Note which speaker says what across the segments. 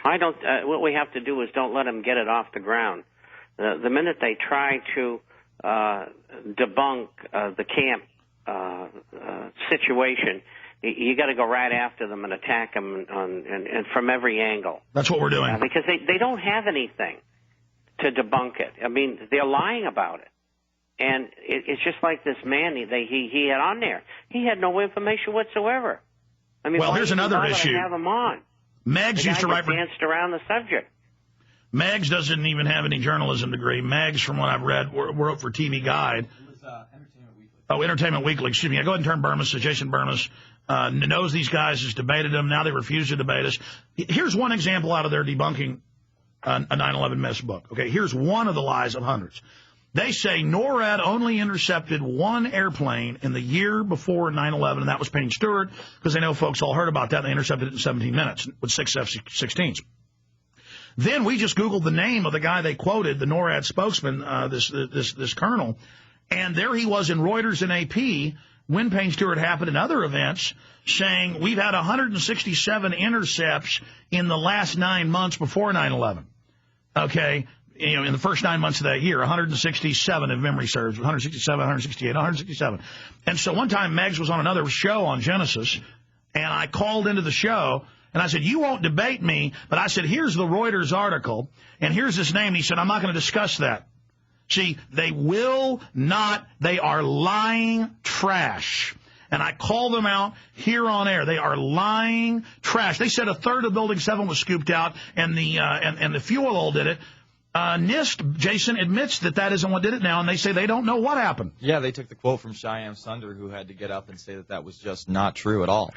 Speaker 1: I don't. What we have to do is don't let them get it off the ground. The minute they try to debunk the camp situation, you got to go right after them and attack them and from every angle.
Speaker 2: That's what we're doing.
Speaker 1: Because they don't have anything to debunk it. I mean, they're lying about it. And it's just like this man he had on there. He had no information whatsoever. I mean,
Speaker 2: well, here's another issue.
Speaker 1: Have him on.
Speaker 2: Megs used to write.
Speaker 1: Danced around the subject.
Speaker 2: Megs doesn't even have any journalism degree. Megs, from what I've read, wrote for TV Guide.
Speaker 3: It was Entertainment Weekly.
Speaker 2: Oh, Entertainment Weekly. Excuse me. I go ahead and turn Burmis. Jason Burmis knows these guys, has debated them. Now they refuse to debate us. Here's one example out of their debunking a 9/11 mess book. Okay, here's one of the lies of hundreds. They say NORAD only intercepted one airplane in the year before 9/11, and that was Payne Stewart, because they know folks all heard about that. They intercepted it in 17 minutes with 6 F-16s. Then we just Googled the name of the guy they quoted, the NORAD spokesman, this colonel, and there he was in Reuters and AP when Payne Stewart happened and other events, saying we've had 167 intercepts in the last 9 months before 9/11. Okay. You know, in the first 9 months of that year, 167, if memory serves, 167, 168, 167. And so one time Megs was on another show on Genesis, and I called into the show, and I said, you won't debate me, but I said, here's the Reuters article, and here's his name. And he said, I'm not going to discuss that. See, they will not. They are lying trash. And I call them out here on air. They are lying trash. They said a third of Building 7 was scooped out, and the fuel oil did it. NIST, Jason, admits that isn't what did it now, and they say they don't know what happened.
Speaker 3: Yeah, they took the quote from Shyam Sunder, who had to get up and say that was just not true at all.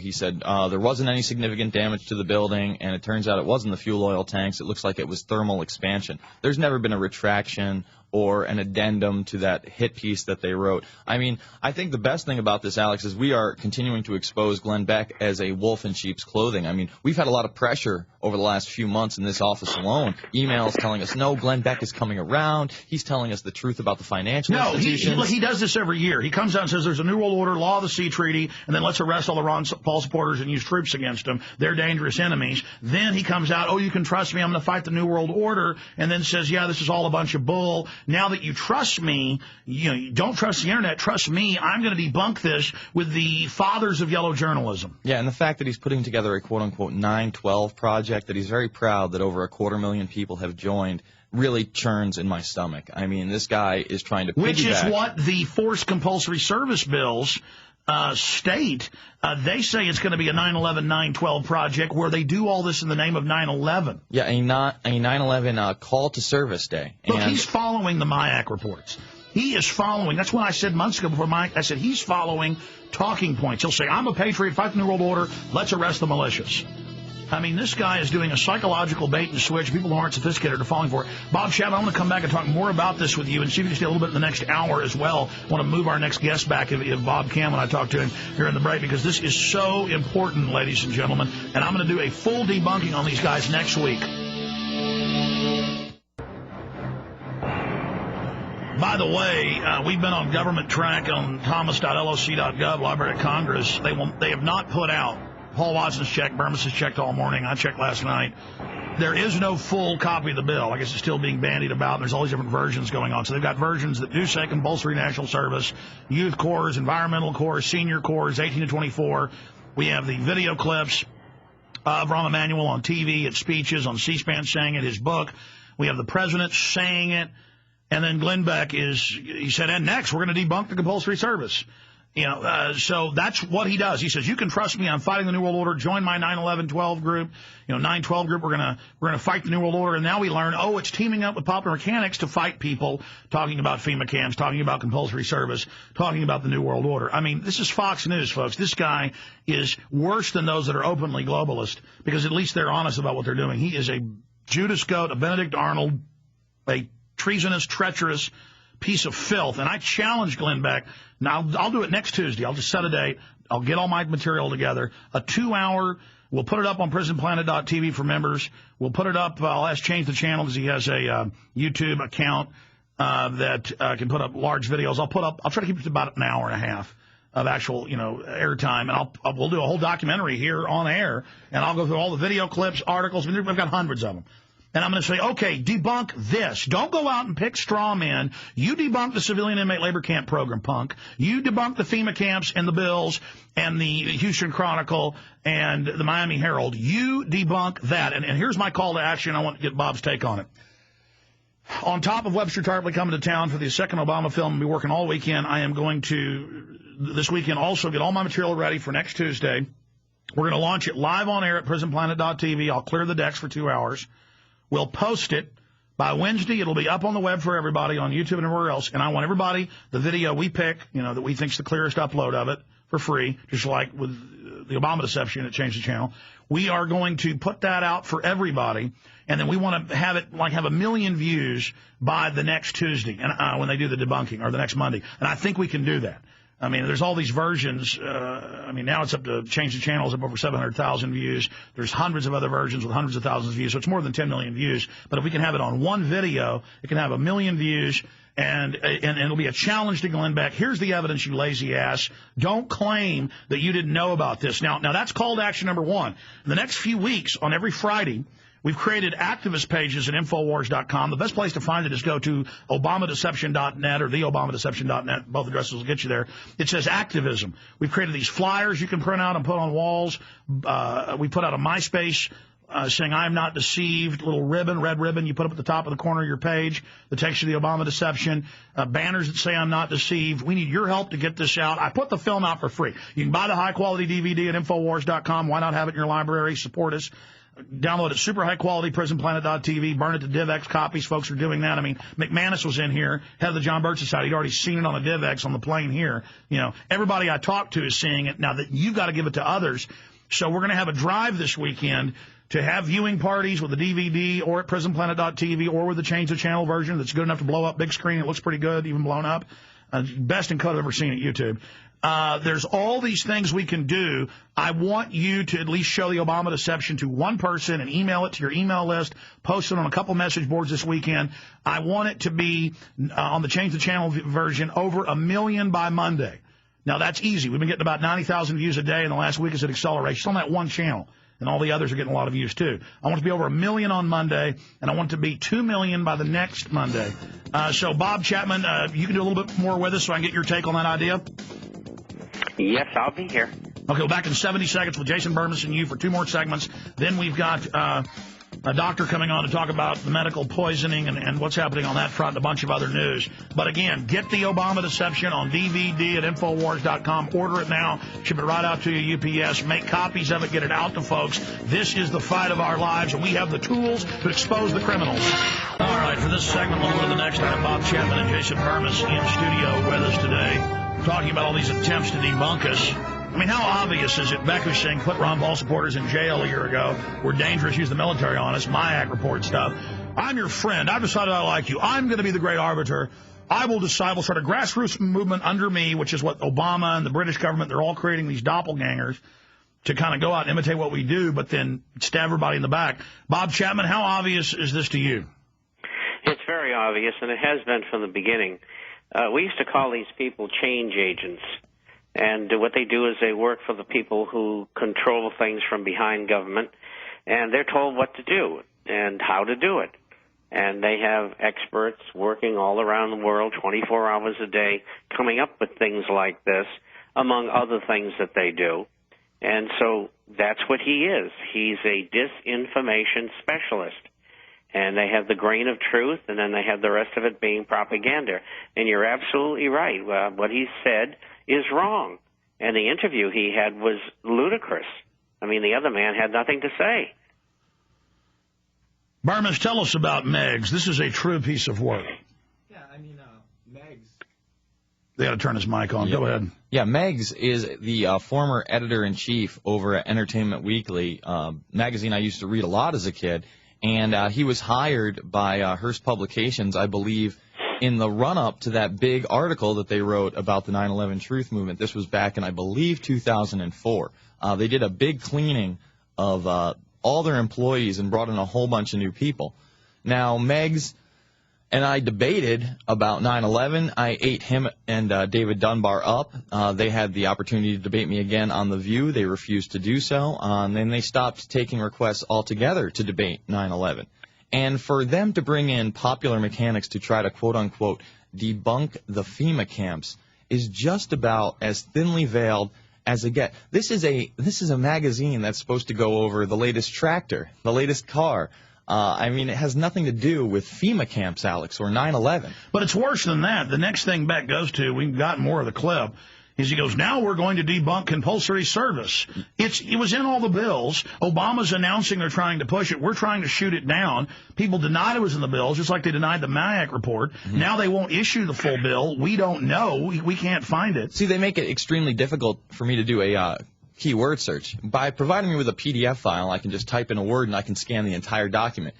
Speaker 3: He said there wasn't any significant damage to the building, and it turns out it wasn't the fuel oil tanks. It looks like it was thermal expansion. There's never been a retraction or an addendum to that hit piece that they wrote. I mean, I think the best thing about this, Alex, is we are continuing to expose Glenn Beck as a wolf in sheep's clothing. I mean, we've had a lot of pressure over the last few months in this office alone. Emails telling us, no, Glenn Beck is coming around. He's telling us the truth about the financial institutions.
Speaker 2: No, he does this every year. He comes out and says there's a New World Order, law of the sea treaty, and then let's arrest all the Ron Paul supporters and use troops against them. They're dangerous enemies. Then he comes out, oh, you can trust me, I'm going to fight the New World Order, and then says, yeah, this is all a bunch of bull. Now that you trust me, you don't trust the internet, trust me, I'm going to debunk this with the fathers of yellow journalism.
Speaker 3: Yeah, and the fact that he's putting together a quote-unquote 9/12 project, that he's very proud that over 250,000 people have joined, really churns in my stomach. I mean, this guy is trying to piggyback.
Speaker 2: Which is what the forced compulsory service bills state. They say it's going to be a 9/11, 9/12 project where they do all this in the name of 9/11.
Speaker 3: Yeah, a 9/11 call to service day.
Speaker 2: Look, he's following the MIAC reports. He is following. That's what I said months ago before MIAC. I said he's following talking points. He'll say, I'm a patriot, fight the New World Order, let's arrest the militias. I mean, this guy is doing a psychological bait and switch. People who aren't sophisticated are falling for it. Bob Shabbat, I want to come back and talk more about this with you and see if you can stay a little bit in the next hour as well. I want to move our next guest back if Bob can when I talk to him here in the break, because this is so important, ladies and gentlemen. And I'm going to do a full debunking on these guys next week. By the way, we've been on government track on thomas.loc.gov, Library of Congress. They have not put out. Paul Watson's checked, Burmis has checked all morning, I checked last night. There is no full copy of the bill. I guess it's still being bandied about, and there's all these different versions going on. So they've got versions that do say compulsory national service, youth corps, environmental corps, senior corps, 18 to 24. We have the video clips of Rahm Emanuel on TV, at speeches, on C-SPAN saying it, his book. We have the president saying it. And then Glenn Beck he said, and next we're going to debunk the compulsory service. So that's what he does. He says, you can trust me. I'm fighting the New World Order. Join my 9/11-12 group. 9/12 group. We're gonna fight the New World Order. And now we learn, it's teaming up with Popular Mechanics to fight people, talking about FEMA camps, talking about compulsory service, talking about the New World Order. I mean, this is Fox News, folks. This guy is worse than those that are openly globalist, because at least they're honest about what they're doing. He is a Judas Goat, a Benedict Arnold, a treasonous, treacherous piece of filth. And I challenge Glenn Beck. Now, I'll do it next Tuesday. I'll just set a date. I'll get all my material together. A 2-hour, we'll put it up on prisonplanet.tv for members. We'll put it up. I'll change the channel because he has a YouTube account that can put up large videos. I'll try to keep it to about an hour and a half. of actual, airtime, and we'll do a whole documentary here on air, and I'll go through all the video clips, articles. We've got hundreds of them. And I'm going to say, okay, debunk this. Don't go out and pick straw men. You debunk the civilian inmate labor camp program, punk. You debunk the FEMA camps and the bills and the Houston Chronicle and the Miami Herald. You debunk that. And here's my call to action. I want to get Bob's take on it. On top of Webster Tarpley coming to town for the second Obama film and be working all weekend, I am going to, this weekend, also get all my material ready for next Tuesday. We're going to launch it live on air at prisonplanet.tv. I'll clear the decks for 2 hours. We'll post it by Wednesday. It'll be up on the web for everybody on YouTube and everywhere else. And I want everybody, the video we pick, that we think's the clearest upload of it for free, just like with the Obama deception, it changed the channel. We are going to put that out for everybody. And then we want to have it have 1 million views by the next Tuesday and when they do the debunking, or the next Monday. And I think we can do that. I mean, there's all these versions. Now it's up to change the channels up over 700,000 views. There's hundreds of other versions with hundreds of thousands of views, so it's more than 10 million views. But if we can have it on one video, it can have 1 million views, and it'll be a challenge to Glenn Beck. Here's the evidence, you lazy ass. Don't claim that you didn't know about this. Now that's call to action number one. In the next few weeks, on every Friday, we've created activist pages at Infowars.com. The best place to find it is go to ObamaDeception.net or TheObamaDeception.net. Both addresses will get you there. It says activism. We've created these flyers you can print out and put on walls. We put out a MySpace saying I'm not deceived, little ribbon, red ribbon you put up at the top of the corner of your page that takes you to the Obama deception. Banners that say I'm not deceived. We need your help to get this out. I put the film out for free. You can buy the high-quality DVD at Infowars.com. Why not have it in your library? Support us. Download it, super high quality, prisonplanet.tv, burn it to DivX copies. Folks are doing that. I mean, McManus was in here, head of the John Birch Society. He'd already seen it on the DivX on the plane here. Everybody I talk to is seeing it. Now that you've got to give it to others. So we're going to have a drive this weekend to have viewing parties with the DVD or at prisonplanet.tv or with the change the channel version that's good enough to blow up big screen. It looks pretty good, even blown up. Best in cut I've ever seen at YouTube. There's all these things we can do. I want you to at least show the Obama deception to one person and email it to your email list, post it on a couple message boards this weekend. I want it to be on the Change the Channel version over 1 million by Monday. Now, that's easy. We've been getting about 90,000 views a day in the last week as it accelerates. It's on that one channel, and all the others are getting a lot of views, too. I want it to be over 1 million on Monday, and I want it to be 2 million by the next Monday. So, Bob Chapman, you can do a little bit more with us so I can get your take on that idea?
Speaker 1: Yes, I'll be here.
Speaker 2: Okay, we're back in 70 seconds with Jason Bermas and you for 2 more segments. Then we've got a doctor coming on to talk about the medical poisoning and what's happening on that front and a bunch of other news. But again, get the Obama deception on DVD at Infowars.com. Order it now. Ship it right out to you, UPS. Make copies of it. Get it out to folks. This is the fight of our lives, and we have the tools to expose the criminals. All right, for this segment, we'll go to the next time. Bob Chapman and Jason Bermas in studio with us today, talking about all these attempts to debunk us. I mean, how obvious is it? Beck was saying put Ron Paul supporters in jail a year ago. We're dangerous, use the military on us, MIAC report stuff. I'm your friend. I've decided I like you. I'm going to be the great arbiter. I will decide. We'll start a grassroots movement under me, which is what Obama and the British government, they're all creating these doppelgangers to kind of go out and imitate what we do, but then stab everybody in the back. Bob Chapman, how obvious is this to you?
Speaker 1: It's very obvious, and it has been from the beginning. We used to call these people change agents. And what they do is they work for the people who control things from behind government, and they're told what to do and how to do it. And they have experts working all around the world 24 hours a day coming up with things like this, among other things that they do. And so that's what he is. He's a disinformation specialist. And they have the grain of truth, and then they have the rest of it being propaganda. And you're absolutely right. What he said is wrong. And the interview he had was ludicrous. I mean, the other man had nothing to say.
Speaker 2: Bermas, tell us about Megs. This is a true piece of work.
Speaker 3: Yeah, I mean, Megs.
Speaker 2: They got to turn his mic on.
Speaker 3: Yeah.
Speaker 2: Go ahead.
Speaker 3: Yeah, Megs is the former editor-in-chief over at Entertainment Weekly, magazine I used to read a lot as a kid. And he was hired by Hearst Publications, I believe, in the run-up to that big article that they wrote about the 9/11 Truth Movement. This was back in, I believe, 2004. They did a big cleaning of all their employees and brought in a whole bunch of new people. Now, Megs And I debated about 9/11. I ate him and David Dunbar up. They had the opportunity to debate me again on The View. They refused to do so. And then they stopped taking requests altogether to debate 9/11. And for them to bring in popular mechanics to try to, quote-unquote, debunk the FEMA camps is just about as thinly veiled as it gets. This is a magazine that's supposed to go over the latest tractor, the latest car. I mean, it has nothing to do with FEMA camps, Alex, or 9/11.
Speaker 2: But it's worse than that. The next thing Beck goes to, we've got more of the clip, is he goes, now we're going to debunk compulsory service. It was in all the bills. Obama's announcing they're trying to push it. We're trying to shoot it down. People denied it was in the bills, just like they denied the MAYAC report. Mm-hmm. Now they won't issue the full bill. We don't know. We can't find it.
Speaker 3: See, they make it extremely difficult for me to do a keyword search. By providing me with a PDF file, I can just type in a word and I can scan the entire document.